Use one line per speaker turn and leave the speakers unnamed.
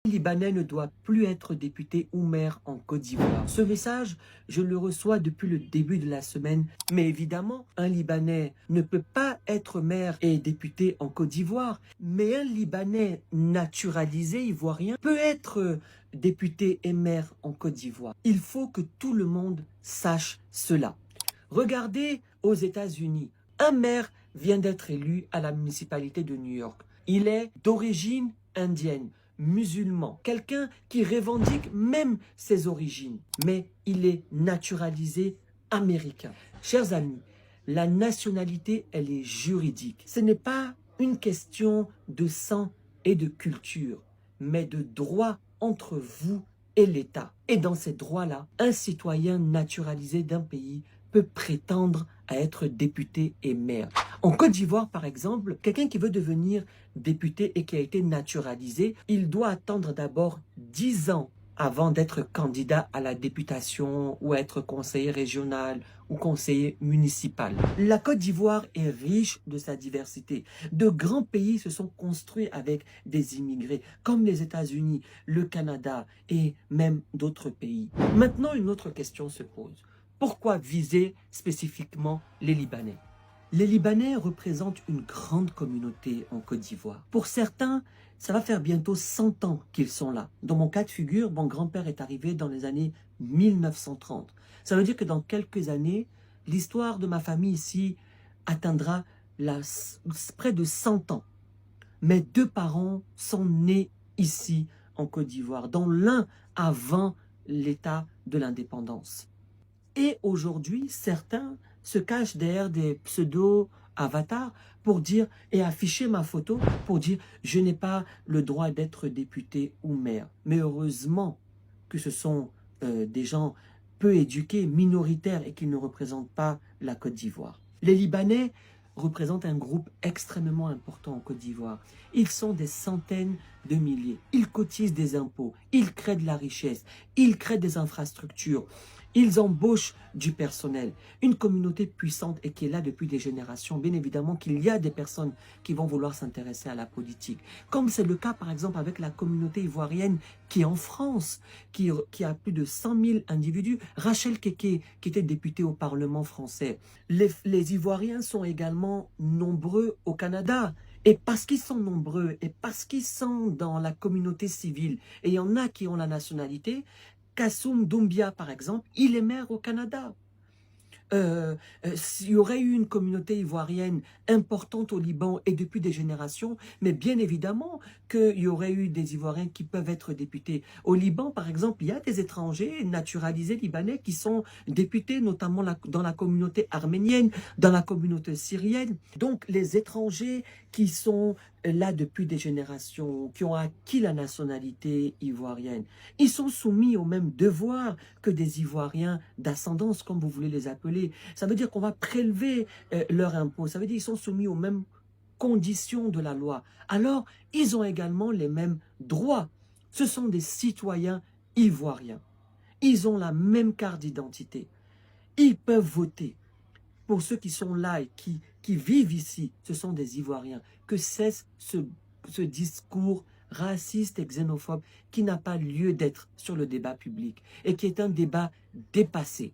Le Libanais ne doit plus être député ou maire en Côte d'Ivoire. Ce message, je le reçois depuis le début de la semaine. Mais évidemment, un Libanais ne peut pas être maire et député en Côte d'Ivoire. Mais un Libanais naturalisé ivoirien peut être député et maire en Côte d'Ivoire. Il faut que tout le monde sache cela. Regardez aux États-Unis. Un maire vient d'être élu à la municipalité de New York. Il est d'origine indienne, musulman, quelqu'un qui revendique même ses origines, mais il est naturalisé américain. Chers amis, la nationalité, elle est juridique. Ce n'est pas une question de sang et de culture, mais de droit entre vous et l'État. Et dans ces droits-là, un citoyen naturalisé d'un pays peut prétendre à être député et maire. En Côte d'Ivoire, par exemple, quelqu'un qui veut devenir député et qui a été naturalisé, il doit attendre d'abord 10 ans avant d'être candidat à la députation ou être conseiller régional ou conseiller municipal. La Côte d'Ivoire est riche de sa diversité. De grands pays se sont construits avec des immigrés, comme les États-Unis, le Canada et même d'autres pays. Maintenant, une autre question se pose. Pourquoi viser spécifiquement les Libanais? Les Libanais représentent une grande communauté en Côte d'Ivoire. Pour certains, ça va faire bientôt 100 ans qu'ils sont là. Dans mon cas de figure, mon grand-père est arrivé dans les années 1930. Ça veut dire que dans quelques années, l'histoire de ma famille ici atteindra près de 100 ans. Mes deux parents sont nés ici en Côte d'Ivoire, dont l'un avant l'état de l'indépendance. Et aujourd'hui, certains se cachent derrière des pseudo-avatars pour dire et afficher ma photo pour dire je n'ai pas le droit d'être député ou maire. Mais heureusement que ce sont des gens peu éduqués, minoritaires et qui ne représentent pas la Côte d'Ivoire. Les Libanais représentent un groupe extrêmement important en Côte d'Ivoire. Ils sont des centaines de milliers. Ils cotisent des impôts, ils créent de la richesse, ils créent des infrastructures. Ils embauchent du personnel, une communauté puissante et qui est là depuis des générations. Bien évidemment qu'il y a des personnes qui vont vouloir s'intéresser à la politique. Comme c'est le cas par exemple avec la communauté ivoirienne qui est en France, qui a plus de 100 000 individus. Rachel Keke, qui était députée au Parlement français. Les Ivoiriens sont également nombreux au Canada. Et parce qu'ils sont nombreux et parce qu'ils sont dans la communauté civile, et il y en a qui ont la nationalité, Kassoum Doumbia, par exemple, il est maire au Canada. S'il y aurait eu une communauté ivoirienne importante au Liban et depuis des générations, mais bien évidemment qu'il y aurait eu des Ivoiriens qui peuvent être députés. Au Liban, par exemple, il y a des étrangers naturalisés libanais qui sont députés, notamment dans la communauté arménienne, dans la communauté syrienne. Donc, les étrangers qui sont là depuis des générations, qui ont acquis la nationalité ivoirienne, ils sont soumis aux mêmes devoirs que des Ivoiriens d'ascendance, comme vous voulez les appeler. Ça veut dire qu'on va prélever leurs impôts. Ça veut dire qu'ils sont soumis aux mêmes conditions de la loi. Alors, ils ont également les mêmes droits. Ce sont des citoyens ivoiriens. Ils ont la même carte d'identité. Ils peuvent voter. Pour ceux qui sont là et qui vivent ici, ce sont des Ivoiriens. Que cesse ce discours raciste et xénophobe qui n'a pas lieu d'être sur le débat public et qui est un débat dépassé.